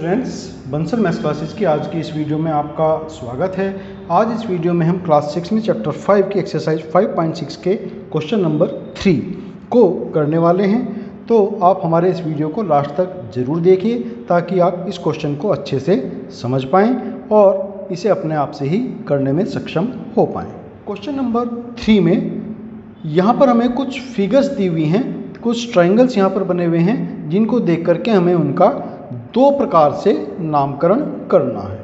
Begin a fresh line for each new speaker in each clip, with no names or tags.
Students, Bansal maths classes की आज की इस वीडियो में आपका स्वागत है। आज इस वीडियो में हम क्लास 6 में चैप्टर 5 की एक्सरसाइज 5.6 के क्वेश्चन नंबर 3 को करने वाले हैं। तो आप हमारे इस वीडियो को लास्ट तक ज़रूर देखिए ताकि आप इस क्वेश्चन को अच्छे से समझ पाएँ और इसे अपने आप से ही करने में सक्षम हो पाएँ। क्वेश्चन नंबर 3 में यहाँ पर हमें कुछ फिगर्स दी हुई हैं, कुछ ट्रायंगल्स यहाँ पर बने हुए हैं जिनको देख करके हमें उनका दो प्रकार से नामकरण करना है।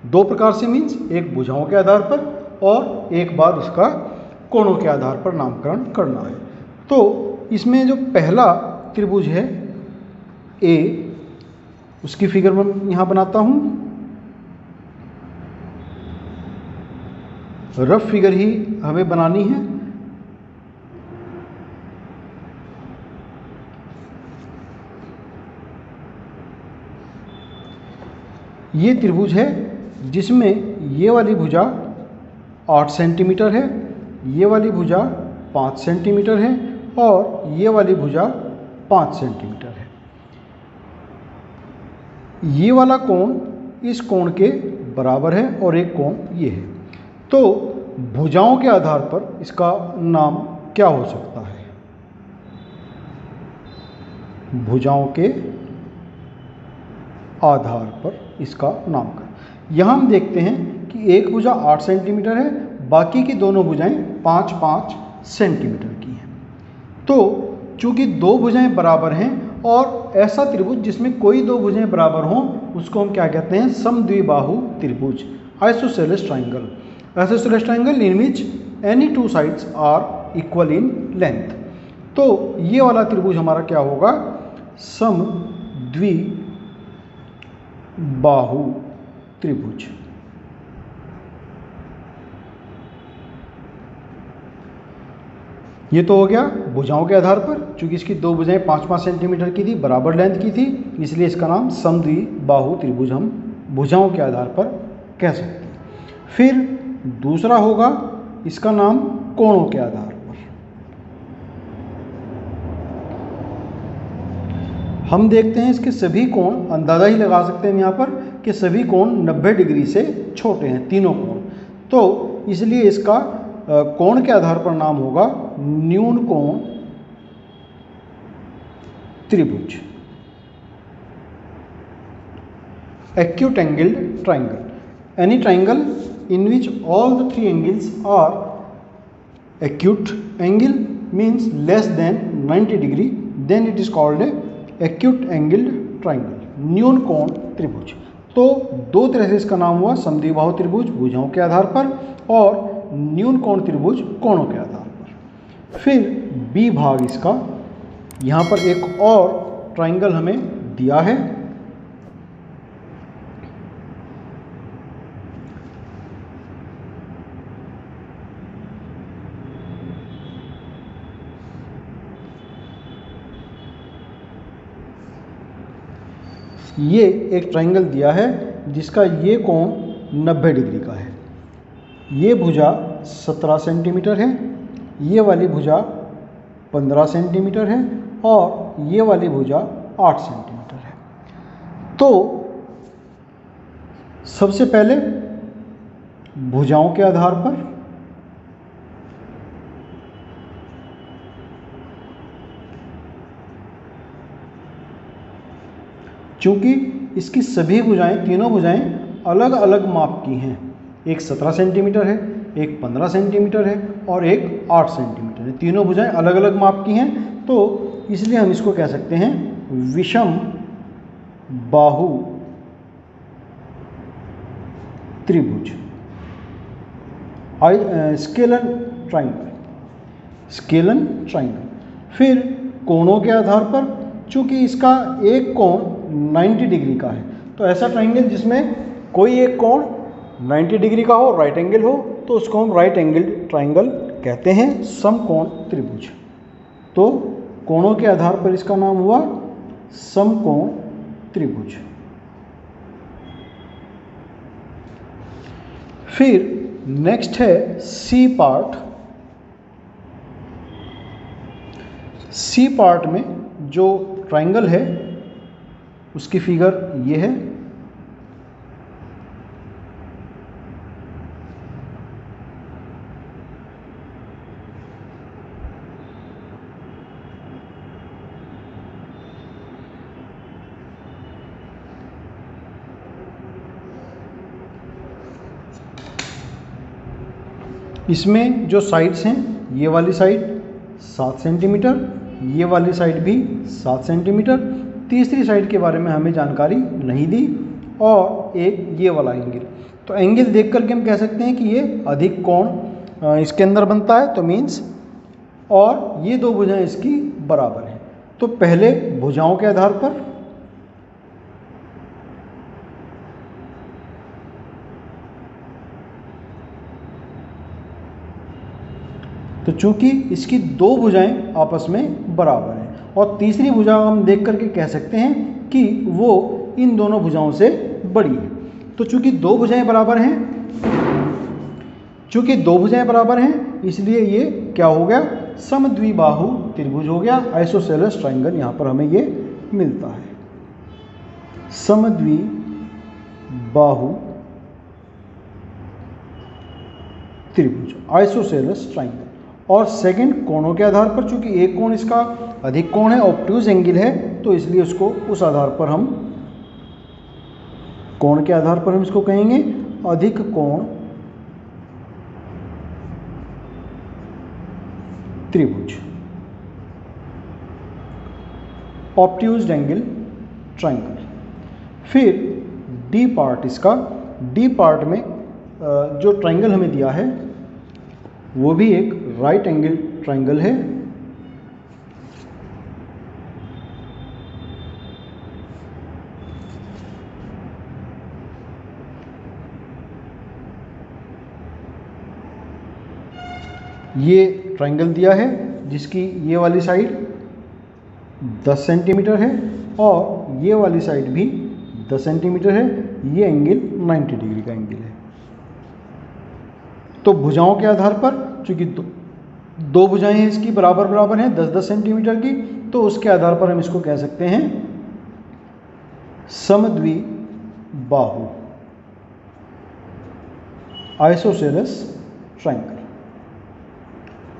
दो प्रकार से मीन्स एक भुजाओं के आधार पर और एक बार उसका कोणों के आधार पर नामकरण करना है। तो इसमें जो पहला त्रिभुज है ए, उसकी फिगर मैं यहाँ बनाता हूँ। रफ फिगर ही हमें बनानी है। ये त्रिभुज है जिसमें ये वाली भुजा 8 सेंटीमीटर है, ये वाली भुजा 5 सेंटीमीटर है और ये वाली भुजा 5 सेंटीमीटर है। ये वाला कोण इस कोण के बराबर है और एक कोण ये है। तो भुजाओं के आधार पर इसका नाम क्या हो सकता है? भुजाओं के आधार पर इसका नामकरण। यहाँ हम देखते हैं कि एक भुजा 8 सेंटीमीटर है, बाकी की दोनों भुजाएं 5-5 सेंटीमीटर की हैं। तो चूंकि दो भुजाएं बराबर हैं और ऐसा त्रिभुज जिसमें कोई दो भुजाएं बराबर हों उसको हम क्या कहते हैं? समद्विबाहु त्रिभुज, isosceles triangle. Isosceles triangle in which any two sides are equal in length. तो ये वाला त्रिभुज हमारा क्या होगा? समद्विबाहु त्रिभुज। ये तो हो गया भुजाओं के आधार पर। चूंकि इसकी दो भुजाएं 5-5 सेंटीमीटर की थी, बराबर लेंथ की थी, इसलिए इसका नाम समद्विबाहु त्रिभुज हम भुजाओं के आधार पर कह सकते हैं। फिर दूसरा होगा इसका नाम कोणों के आधार पर। हम देखते हैं इसके सभी कोण, अंदाजा ही लगा सकते हैं हम यहाँ पर कि सभी कोण 90 डिग्री से छोटे हैं, तीनों कोण। तो इसलिए इसका कोण के आधार पर नाम होगा न्यून कोण त्रिभुज, acute angled triangle. Any triangle in which all the three angles are acute angle means less than 90 degree, then it is called a acute angled triangle, न्यून कोण त्रिभुज। तो दो तरह से इसका नाम हुआ, समद्विबाहु त्रिभुज भुजाओं के आधार पर और न्यून कोण त्रिभुज कोणों के आधार पर। फिर बी भाग इसका, यहाँ पर एक और ट्राइंगल हमें दिया है। ये एक ट्राइंगल दिया है जिसका ये कोण 90 डिग्री का है। ये भुजा 17 सेंटीमीटर है, ये वाली भुजा 15 सेंटीमीटर है और ये वाली भुजा 8 सेंटीमीटर है। तो सबसे पहले भुजाओं के आधार पर चूंकि इसकी सभी भुजाएं, तीनों भुजाएं अलग अलग माप की हैं, एक 17 सेंटीमीटर है, एक 15 सेंटीमीटर है और एक 8 सेंटीमीटर है। तीनों भुजाएं अलग अलग माप की हैं, तो इसलिए हम इसको कह सकते हैं विषम बाहु त्रिभुज, स्केलन ट्राइंगल, स्केलन ट्राइंगल। फिर कोणों के आधार पर, चूंकि इसका एक कोण 90 डिग्री का है, तो ऐसा ट्राइंगल जिसमें कोई एक कोण 90 डिग्री का हो, राइट एंगल हो, तो उसको हम राइट एंगल ट्राइंगल कहते हैं, समकोण त्रिभुज। तो कोणों के आधार पर इसका नाम हुआ समकोण त्रिभुज। फिर नेक्स्ट है सी पार्ट। सी पार्ट में जो ट्राइंगल है उसकी फिगर ये है। इसमें जो साइड्स हैं, ये वाली साइड 7 सेंटीमीटर, ये वाली साइड भी 7 सेंटीमीटर, तीसरी साइड के बारे में हमें जानकारी नहीं दी, और एक ये वाला एंगल। तो एंगल देख करके हम कह सकते हैं कि ये अधिक कोण इसके अंदर बनता है, तो मीन्स, और ये दो भुजाएं इसकी बराबर हैं। तो पहले भुजाओं के आधार पर तो चूंकि इसकी दो भुजाएं आपस में बराबर हैं, और तीसरी भुजा हम देख करके कह सकते हैं कि वो इन दोनों भुजाओं से बड़ी है। तो चूंकि दो भुजाएं बराबर हैं, इसलिए ये क्या हो गया, समद्विबाहु त्रिभुज हो गया। आइसोसेलेस ट्रायंगल यहाँ पर हमें ये मिलता है, समद्विबाहु त्रिभुज, आइसोसेलेस ट्रायंगल। और सेकंड, कोणों के आधार पर, चूंकि एक कोण इसका अधिक कोण है, ऑब्ट्यूज एंगल है, तो इसलिए उसको उस आधार पर हम, कोण के आधार पर हम इसको कहेंगे अधिक कोण त्रिभुज, ऑब्ट्यूज एंगल ट्रायंगल। फिर डी पार्ट इसका, डी पार्ट में जो ट्रायंगल हमें दिया है वो भी एक राइट एंगल ट्रायंगल है। ये ट्रायंगल दिया है जिसकी ये वाली साइड 10 सेंटीमीटर है और ये वाली साइड भी 10 सेंटीमीटर है। ये एंगल 90 डिग्री का एंगल है। तो भुजाओं के आधार पर, चूंकि दो भुजाएं हैं इसकी बराबर हैं 10-10 सेंटीमीटर की, तो उसके आधार पर हम इसको कह सकते हैं समद्विबाहु आइसोसेलेस ट्रायंगल।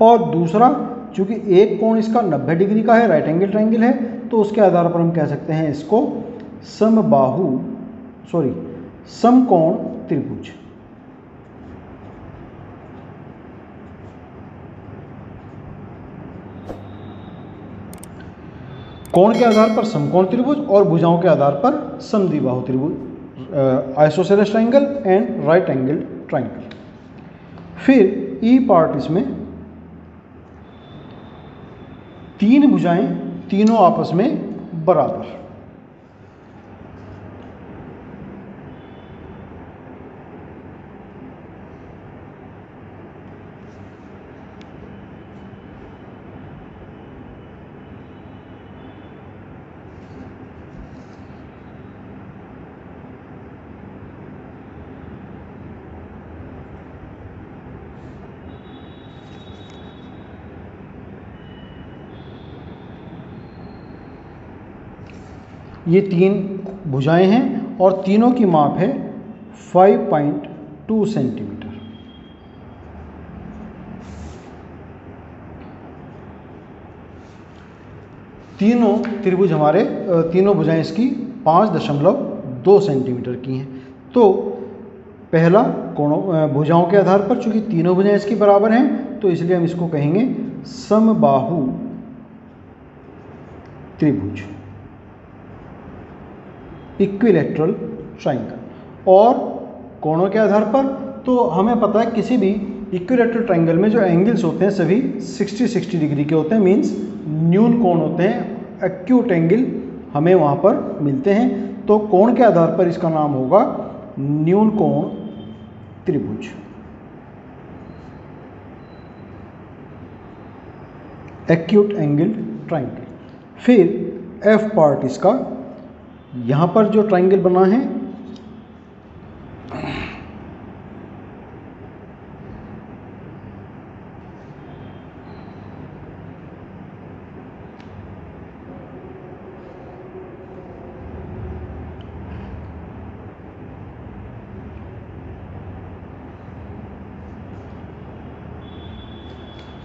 और दूसरा, चूंकि एक कोण इसका 90 डिग्री का है, राइट एंगल ट्रायंगल है, तो उसके आधार पर हम कह सकते हैं इसको समकोण त्रिभुज। कोण के आधार पर समकोण त्रिभुज और भुजाओं के आधार पर समद्विबाहु त्रिभुज, isosceles triangle and right angle triangle. फिर ई पार्ट, इसमें तीन भुजाएं, तीनों आपस में बराबर। ये तीन भुजाएं हैं और तीनों की माप है 5.2 सेंटीमीटर। तीनों त्रिभुज हमारे, तीनों भुजाएं इसकी 5.2 सेंटीमीटर की हैं। तो पहला, भुजाओं के आधार पर, चूंकि तीनों भुजाएं इसकी बराबर हैं, तो इसलिए हम इसको कहेंगे समबाहु त्रिभुज, इक्विलैटरल ट्रायंगल। और कोणों के आधार पर, तो हमें पता है किसी भी इक्विलैटरल ट्रायंगल में जो एंगल्स होते हैं सभी 60 डिग्री के होते हैं, मीन्स न्यून कोण होते हैं, एक्यूट एंगल हमें वहाँ पर मिलते हैं। तो कोण के आधार पर इसका नाम होगा न्यून कोण त्रिभुज, एक्यूट एंगल ट्रायंगल। फिर एफ पार्ट इसका, यहाँ पर जो ट्रायंगल बना है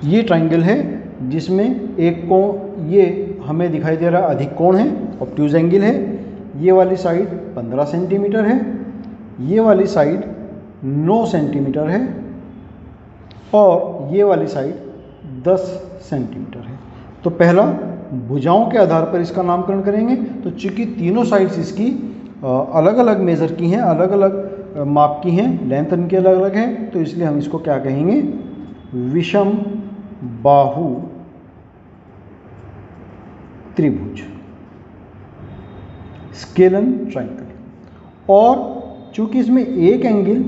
ये ट्रायंगल है जिसमें एक कोण, ये हमें दिखाई दे रहा अधिक कोण है, ऑब्ट्यूज एंगल है। ये वाली साइड 15 सेंटीमीटर है, ये वाली साइड 9 सेंटीमीटर है, और ये वाली साइड 10 सेंटीमीटर है। तो पहला भुजाओं के आधार पर इसका नामकरण करेंगे। तो चूंकि तीनों साइड्स इसकी अलग अलग मेज़र की हैं, अलग अलग माप की हैं, लेंथ इनकी अलग अलग है, तो इसलिए हम इसको क्या कहेंगे, विषम बाहु त्रिभुज, स्केलन ट्रायंगल। और चूंकि इसमें एक एंगल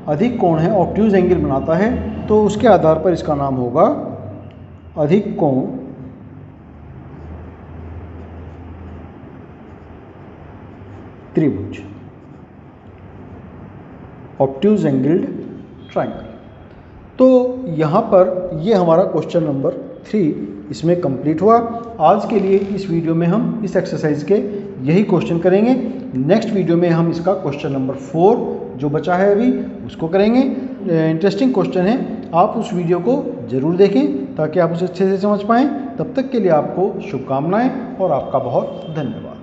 अधिक कोण है, ऑब्ट्यूज एंगल बनाता है, तो उसके आधार पर इसका नाम होगा अधिक कोण त्रिभुज, ऑब्ट्यूज एंगल्ड ट्रायंगल। तो यहाँ पर ये हमारा क्वेश्चन नंबर 3 इसमें कंप्लीट हुआ। आज के लिए इस वीडियो में हम इस एक्सरसाइज के यही क्वेश्चन करेंगे। नेक्स्ट वीडियो में हम इसका क्वेश्चन नंबर 4 जो बचा है अभी उसको करेंगे। इंटरेस्टिंग क्वेश्चन है, आप उस वीडियो को ज़रूर देखें ताकि आप उसे अच्छे से समझ पाएँ। तब तक के लिए आपको शुभकामनाएं और आपका बहुत धन्यवाद।